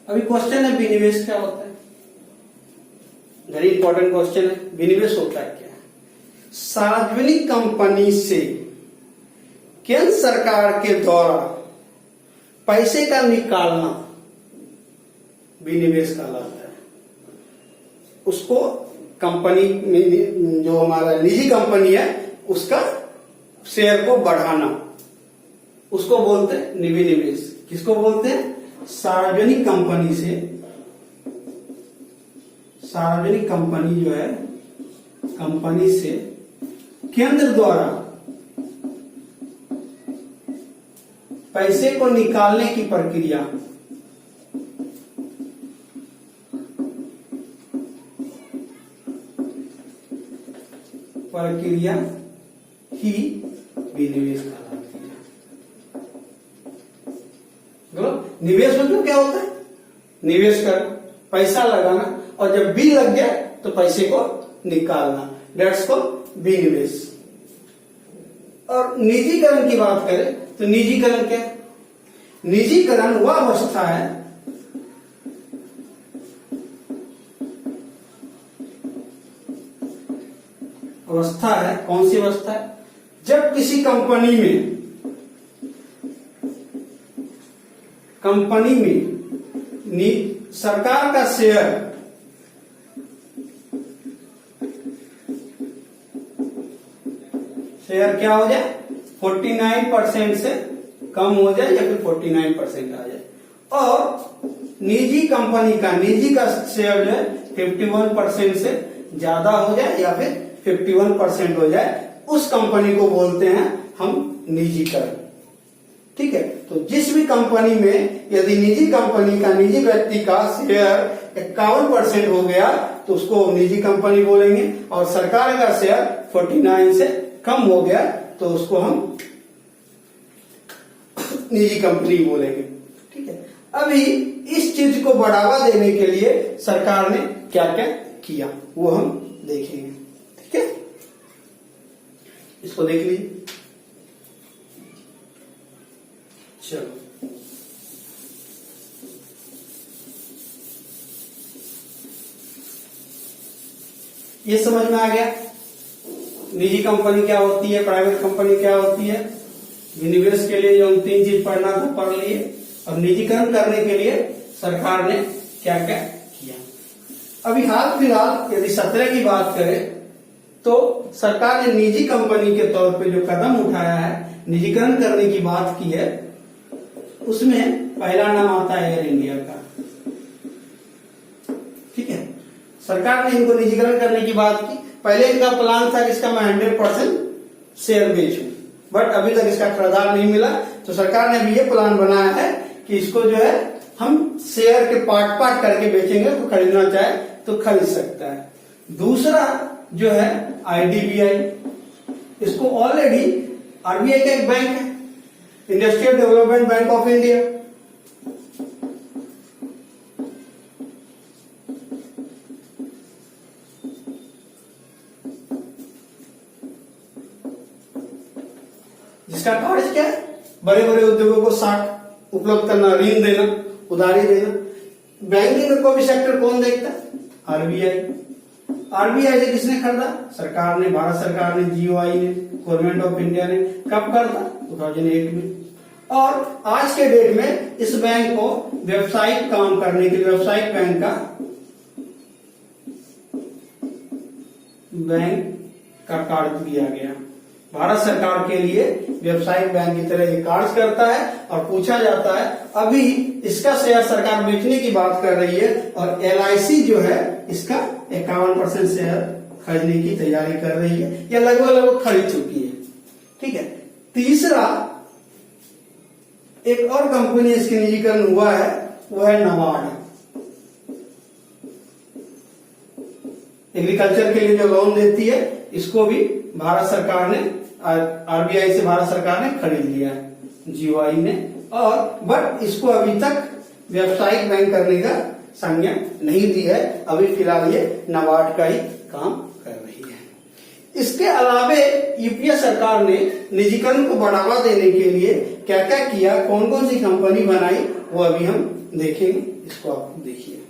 [SPEAKER 1] अभी क्वेश्चन है विनिवेश क्या होता है, वेरी इंपॉर्टेंट क्वेश्चन है। विनिवेश होता है क्या? सार्वजनिक कंपनी से केंद्र सरकार के द्वारा पैसे का निकालना विनिवेश कहलाता है। उसको कंपनी में जो हमारा निजी कंपनी है उसका शेयर को बढ़ाना, उसको बोलते हैं विनिवेश। किसको बोलते हैं? सार्वजनिक कंपनी से सार्वजनिक कंपनी जो है, कंपनी से केंद्र द्वारा पैसे को निकालने की प्रक्रिया ही विनिवेश कहलाती है। निवेश मतलब क्या होता है? निवेश कर, पैसा लगाना, और जब बिल लग गया तो पैसे को निकालना, डेट्स को विनिवेश। और निजीकरण की बात करें तो निजीकरण क्या है? निजीकरण वह अवस्था है कौन सी अवस्था है? जब किसी कंपनी में सरकार का शेयर क्या हो जाए, 49% से कम हो जाए या फिर 49% आ जाए, और निजी का शेयर जो है 51% से ज्यादा हो जाए या फिर 51% हो जाए, उस कंपनी को बोलते हैं हम निजीकरण। ठीक है, तो जिस भी कंपनी में यदि निजी कंपनी का, निजी व्यक्ति का शेयर 51% हो गया तो उसको निजी कंपनी बोलेंगे, और सरकार का शेयर 49 से कम हो गया तो उसको हम निजी कंपनी बोलेंगे। ठीक है, अभी इस चीज को बढ़ावा देने के लिए सरकार ने क्या क्या किया वो हम देखेंगे। ठीक है, इसको देख लीजिए। चलो, ये समझ में आ गया निजी कंपनी क्या होती है, प्राइवेट कंपनी क्या होती है। विनिवेश के लिए जो हम 3 चीज पढ़ना था पढ़ लिए, और निजीकरण करने के लिए सरकार ने क्या क्या किया। अभी हाल फिलहाल यदि 17 की बात करें तो सरकार ने निजी कंपनी के तौर पे जो कदम उठाया है, निजीकरण करने की बात की है, उसमें पहला नाम आता है एयर इंडिया का। ठीक है, सरकार ने इनको निजीकरण करने की बात की। पहले इनका प्लान था कि इसका मैं 100% शेयर बेचूं, बट अभी तक इसका खरीदार नहीं मिला, तो सरकार ने भी ये प्लान बनाया है कि इसको जो है हम शेयर के पार्ट करके बेचेंगे, तो खरीदना चाहे तो खरीद सकता है। दूसरा जो है IDBI, इसको ऑलरेडी RBI का एक बैंक है, industrial development bank of India. जिसका कार्य क्या है, बड़े बड़े उद्योगों को साख उपलब्ध करना, ऋण देना, उधारी देना। बैंकिंग को भी सेक्टर कौन देखता है? आरबीआई से किसने खरीदा? सरकार ने, भारत सरकार ने, GOI ने, गवर्नमेंट ऑफ इंडिया ने। कब खरीदा? 2008 में। और आज के डेट में इस बैंक को व्यावसायिक काम करने के लिए व्यावसायिक बैंक का कार्य दिया गया। भारत सरकार के लिए व्यावसायिक बैंक की तरह ये कार्य करता है, और पूछा जाता है, अभी इसका शेयर सरकार बेचने की बात कर रही है, और LIC जो है इसका 51% शेयर खरीदने की तैयारी कर रही है, या लगभग खरीद चुकी है। ठीक है, तीसरा एक और कंपनी इसकी निजीकरण हुआ है, वो है नाबार्ड। एग्रीकल्चर के लिए जो लोन देती है, इसको भी भारत सरकार ने, RBI से भारत सरकार ने खरीद लिया है, GOI ने। और बट इसको अभी तक व्यावसायिक बैंक करने का संज्ञा नहीं दी है, अभी फिलहाल ये नाबार्ड का ही काम कर रही है। इसके अलावे यूपीए सरकार ने निजीकरण को बढ़ावा देने के लिए क्या क्या किया, कौन कौन सी कंपनी बनाई, वो अभी हम देखेंगे। इसको आप देखिए।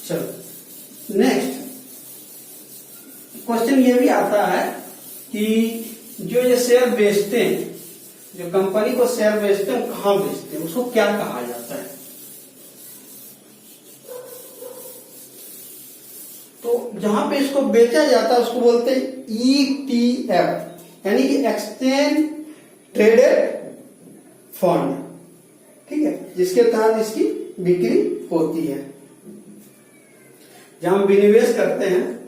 [SPEAKER 1] चलो नेक्स्ट क्वेश्चन ये भी आता है कि जो ये शेयर बेचते हैं, जो कंपनी को शेयर बेचते हैं, कहां बेचते हैं, उसको क्या कहा जाता है? तो जहां पे इसको बेचा जाता है उसको बोलते हैं ETF। यानी कि एक्सचेंज ट्रेडेड फंड, ठीक है, जिसके तहत इसकी बिक्री होती है, जहां हम विनिवेश करते हैं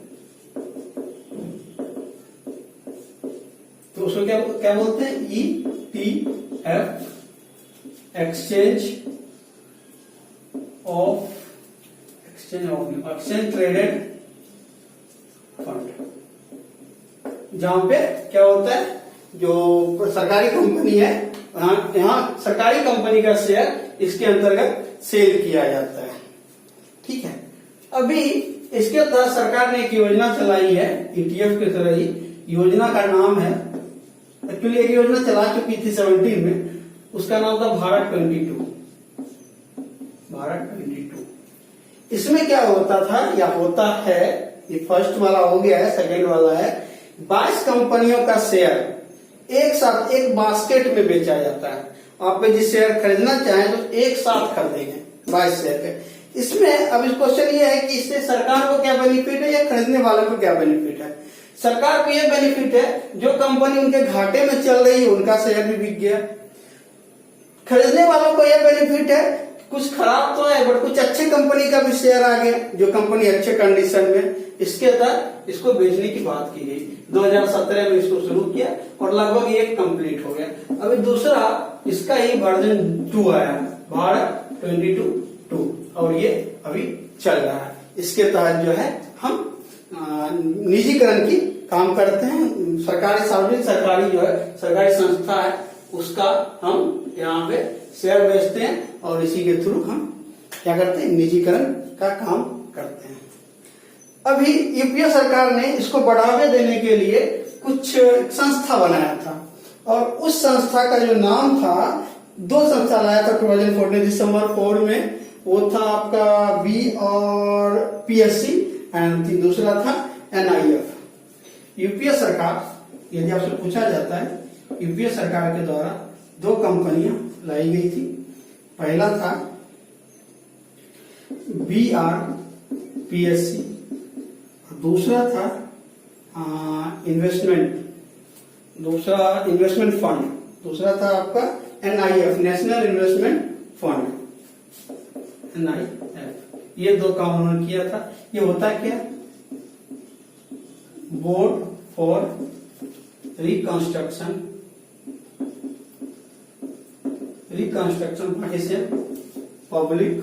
[SPEAKER 1] तो उसको क्या क्या बोलते हैं, ETF, एक्सचेंज ट्रेडेड फंड, जहां पे क्या होता है, जो सरकारी कंपनी है यहाँ सरकारी कंपनी का शेयर इसके अंतर्गत सेल किया जाता है, ठीक है। अभी इसके तहत सरकार ने एक योजना चलाई है, ETF की तरह ही योजना का नाम है, एक्चुअली एक योजना चला चुकी थी 17 में, उसका नाम था भारत 22। इसमें क्या होता था या होता है, ये फर्स्ट वाला हो गया है, सेकंड वाला है, 22 कंपनियों का शेयर एक साथ एक बास्केट में बेचा जाता है। आप जिस शेयर खरीदना चाहें तो एक साथ खरीदेंगे 22 शेयर के। इसमें अब इस क्वेश्चन ये है कि इससे सरकार को क्या बेनिफिट है या खरीदने वालों को क्या बेनिफिट है। सरकार को यह बेनिफिट है, जो कंपनी उनके घाटे में चल रही है उनका शेयर भी बिक गया। खरीदने वालों को यह बेनिफिट है, कुछ खराब तो है बट कुछ अच्छे कंपनी का भी शेयर आ गया, जो कंपनी अच्छे कंडीशन में, इसके तहत इसको बेचने की बात की गई। 2017 में इसको शुरू किया और लगभग ये कंप्लीट हो गया। अभी दूसरा इसका ही वर्जन 2 आया, भारत 22, और ये अभी चल रहा है। इसके तहत जो है हम निजीकरण की काम करते हैं, सरकारी सार्वजनिक सरकारी जो है सरकारी संस्था है उसका हम यहाँ पे शेयर बेचते हैं और इसी के थ्रू हम क्या करते हैं, निजीकरण का काम करते हैं। अभी यूपीए सरकार ने इसको बढ़ावे देने के लिए कुछ संस्था बनाया था और उस संस्था का जो नाम था, 2 संस्था लाया था 2014 दिसंबर 4 में, वो था आपका बी और PSC एंड दूसरा था NIF। यूपीए सरकार, यदि आपसे पूछा जाता है, यूपीए सरकार के द्वारा 2 कंपनियां लाई गई थी। पहला था BRPSC, दूसरा था इन्वेस्टमेंट फंड, दूसरा था आपका NIF, national investment fund, NIF। ये 2 काम उन्होंने किया था। ये होता क्या, board for reconstruction partition public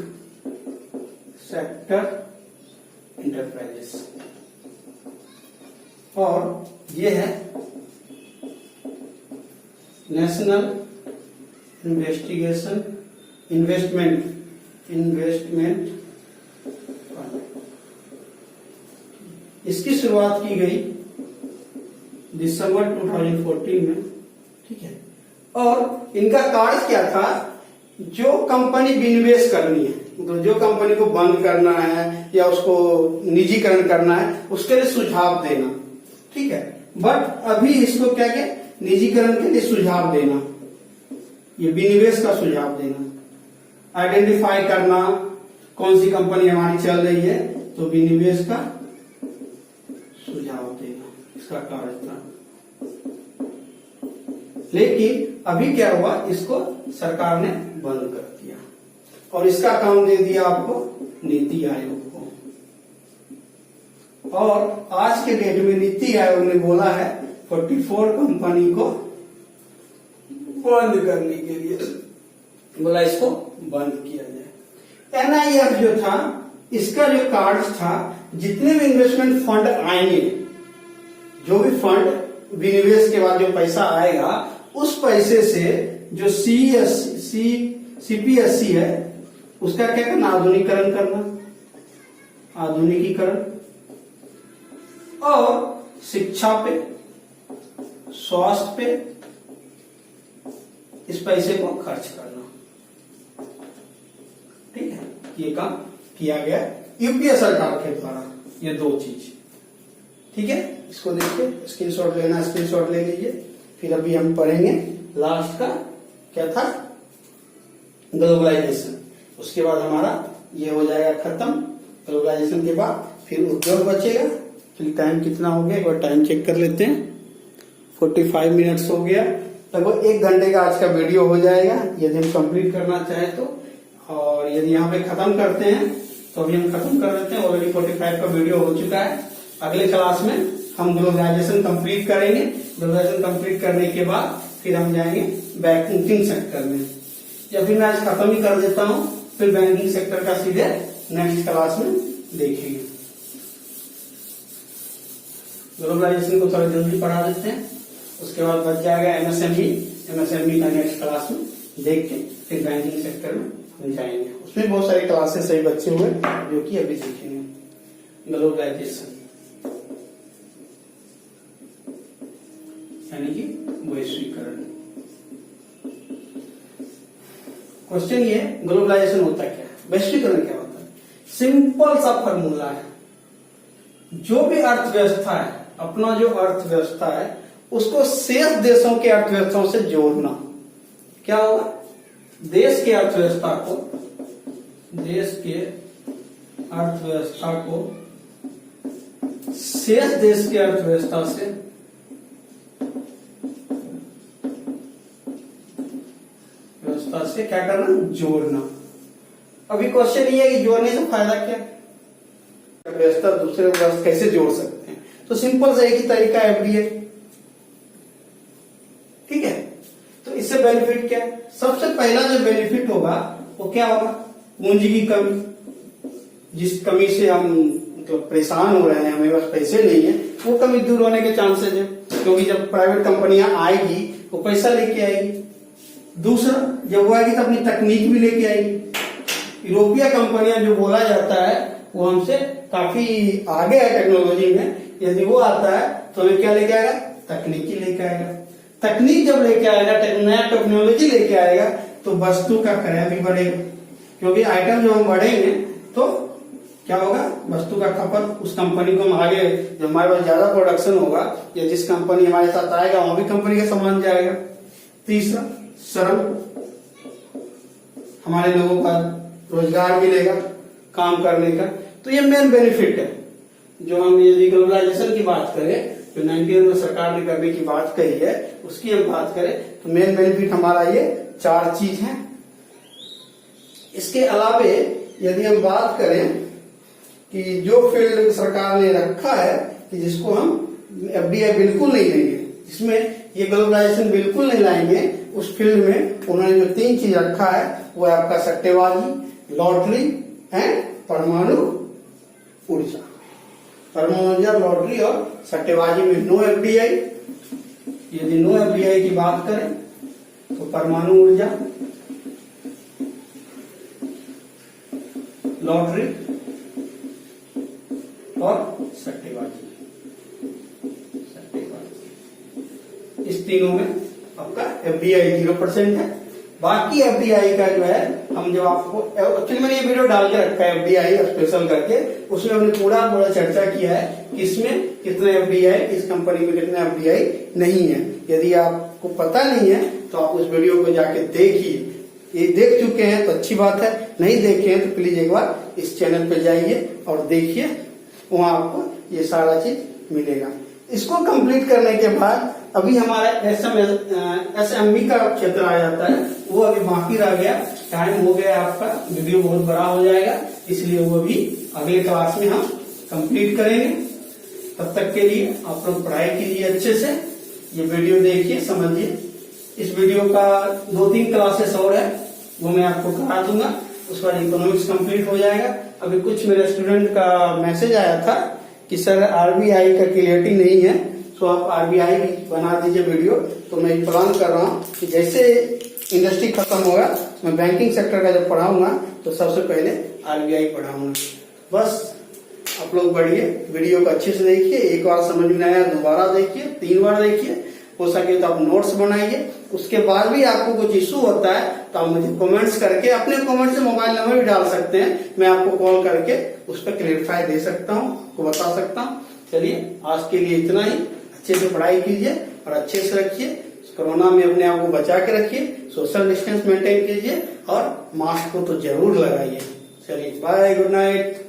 [SPEAKER 1] sector enterprises, और ये है नेशनल इन्वेस्टमेंट फंड। इसकी शुरुआत की गई दिसंबर 2014 में, ठीक है। और इनका कार्य क्या था, जो कंपनी विनिवेश करनी है, तो जो कंपनी को बंद करना है या उसको निजीकरण करना है, उसके लिए सुझाव देना, ठीक है। बट अभी इसको क्या क्या, निजीकरण के लिए सुझाव देना, ये विनिवेश का सुझाव देना, आइडेंटिफाई करना कौन सी कंपनी हमारी चल रही है, तो विनिवेश का सुझाव देना इसका कार्य था। लेकिन अभी क्या हुआ, इसको सरकार ने बंद कर दिया और इसका काम दे दिया आपको नीति आयोग को। और आज के डेट में नीति आयोग ने बोला है 44 कंपनी को बंद करने के लिए, बोला इसको बंद किया जाए। NIF जो था, इसका जो कार्ड था, जितने भी इन्वेस्टमेंट फंड आएंगे, जो भी फंड विनिवेश के बाद जो पैसा आएगा, उस पैसे से जो CPSC है उसका क्या करना, आधुनिकीकरण, और शिक्षा पे, स्वास्थ्य पे इस पैसे को खर्च करना, ठीक है। ये काम किया गया यूपीए सरकार के द्वारा, ये 2 चीज, ठीक है। इसको देखिए, स्क्रीनशॉट लेना, स्क्रीनशॉट ले लीजिए। फिर अभी हम पढ़ेंगे लास्ट का क्या था, ग्लोबलाइजेशन। उसके बाद हमारा ये हो जाएगा खत्म। ग्लोबलाइजेशन के बाद फिर उद्योग बचेगा। फिर टाइम कितना हो गया, एक बार टाइम चेक कर लेते हैं। 45 मिनट्स हो गया, लगभग 1 घंटे का आज का वीडियो हो जाएगा यदि हम कंप्लीट करना चाहें तो। और यदि यहाँ पे खत्म करते हैं तो अभी हम खत्म कर देते हैं, ऑलरेडी 45 का वीडियो हो चुका है। अगले क्लास में हम ग्लोबलाइजेशन कंप्लीट करेंगे। ग्लोबलाइजेशन कंप्लीट करने के बाद फिर हम जाएंगे बैंकिंग सेक्टर में, या फिर मैं आज खत्म ही कर देता हूँ, फिर बैंकिंग सेक्टर का सीधे नेक्स्ट क्लास में देखेंगे। ग्लोबलाइजेशन को थोड़ा जल्दी पढ़ा देते हैं, उसके बाद बच जाएगा एमएसएमई का नेक्स्ट क्लास में देख के फिर बैंकिंग सेक्टर में हम जाएंगे। उसमें बहुत सारे क्लासेस सही बच्चे हुए जो कि अभी सीखेंगे। ग्लोबलाइजेशन यानी कि वैश्वीकरण। क्वेश्चन ये ग्लोबलाइजेशन होता क्या है, वैश्वीकरण क्या होता है? सिंपल सा फॉर्मूला है, जो भी अर्थव्यवस्था है, अपना जो अर्थव्यवस्था है उसको शेष देशों के अर्थव्यवस्थाओं से जोड़ना। क्या होगा? देश के अर्थव्यवस्था को शेष देश के अर्थव्यवस्था से क्या करना? जोड़ना। अभी क्वेश्चन ये है कि जोड़ने से फायदा क्या? व्यवस्था दूसरे व्यवस्था कैसे जोड़ सकते हैं? तो सिंपल सा एक ही तरीका है, एफडीआई। ठीक है, तो इससे बेनिफिट क्या है? सबसे पहला जो बेनिफिट होगा वो क्या होगा? पूंजी की कमी, जिस कमी से हम मतलब परेशान हो रहे हैं, हमें पास पैसे नहीं है, वो कमी दूर होने के चांसेस है, क्योंकि जब प्राइवेट कंपनियां आएगी वो पैसा लेके आएगी। दूसरा, जब वो आएगी तो अपनी तकनीक भी लेके आएगी। यूरोपीय कंपनियां जो बोला जाता है वो हमसे काफी आगे है टेक्नोलॉजी में, यदि वो आता है तो हमें क्या लेके आएगा? तकनीकी लेके आएगा। तकनीक जब लेके आएगा, नया टेक्नोलॉजी लेके आएगा, तो वस्तु का क्रय भी बढ़ेगा, क्योंकि आइटम जो हम बढ़ेंगे तो क्या होगा? वस्तु का खपत उस कंपनी को हम आगे, जब हमारे पास ज्यादा प्रोडक्शन होगा या जिस कंपनी हमारे साथ आएगा वहां भी कंपनी का सामान जाएगा। तीसरा, श्रम, हमारे लोगों का रोजगार मिलेगा काम करने का। तो ये मेन बेनिफिट है। जो हम यदि ग्लोबलाइजेशन की बात करें, जो 91 में सरकार ने करने की बात कही है, उसकी हम बात करें तो मेन बेनिफिट हमारा ये 4 चीज है। इसके अलावे यदि हम बात करें कि जो फील्ड सरकार ने रखा है कि जिसको हम एफडीआई बिल्कुल नहीं लेंगे, जिसमें ये ग्लोबलाइजेशन बिल्कुल नहीं लाएंगे, उस फील्ड में उन्होंने जो 3 चीज रखा है वो है आपका सट्टेबाजी, लॉटरी एंड परमाणु ऊर्जा। परमाणु ऊर्जा, लॉटरी और सट्टेबाजी में नो एफडीआई। यदि नो एफडीआई की बात करें तो परमाणु ऊर्जा, लॉटरी और सट्टेबाजी, इस तीनों में आपका एफडीआई 0% है। बाकी एफडीआई का जो है हम जब आपको एक्चुअली मैंने ये वीडियो डाल के रखा है एफडीआई स्पेशल करके, उसमें हमने पूरा चर्चा किया है कि इसमें कितना एफडीआई, इस कंपनी में कितना एफडीआई नहीं है। यदि आपको पता नहीं है तो आप उस वीडियो को जाके देखिए। ये देख चुके हैं तो अच्छी बात है, नहीं देखे हैं तो प्लीज एक बार इस चैनल पे जाइए और देखिए, वहां आपको ये सारा चीज मिलेगा। इसको कंप्लीट करने के बाद अभी हमारा एसएमई का क्षेत्र आ जाता है, वो अभी बाकी रह गया। टाइम हो गया आपका, वीडियो बहुत बड़ा हो जाएगा, इसलिए वो भी अगले क्लास में हम कंप्लीट करेंगे। तब तक के लिए आप लोग पढ़ाई कीजिए अच्छे से, ये वीडियो देखिए, समझिए। इस वीडियो का 2-3 क्लासेस और है, वो मैं आपको करा दूंगा, उसके बाद इकोनॉमिक्स कंप्लीट हो जाएगा। अभी कुछ मेरे स्टूडेंट का मैसेज आया था कि सर आरबीआई का क्लियरिटी नहीं है, तो आप आरबीआई बना दीजिए वीडियो। तो मैं प्लान कर रहा हूँ कि जैसे इंडस्ट्री खत्म होगा, मैं बैंकिंग सेक्टर का जब पढ़ाऊंगा तो सबसे पहले आरबीआई पढ़ाऊंगा। बस आप लोग बढ़िए, वीडियो को अच्छे से देखिए, एक बार समझ में आया दोबारा देखिए, 3 बार देखिए, हो सके तो आप नोट्स बनाइए। उसके बाद भी आपको कुछ इशू होता है तो आप मुझे कमेंट्स करके, अपने कमेंट से मोबाइल नंबर भी डाल सकते हैं, मैं आपको कॉल करके उस पर क्लेरिफाई दे सकता हूँ, आपको बता सकता हूँ। चलिए आज के लिए इतना ही। अच्छे से पढ़ाई कीजिए और अच्छे से रखिए, कोरोना में अपने आप को बचा के रखिए, सोशल डिस्टेंस मेंटेन कीजिए और मास्क को तो जरूर लगाइए। चलिए बाय, गुड नाइट।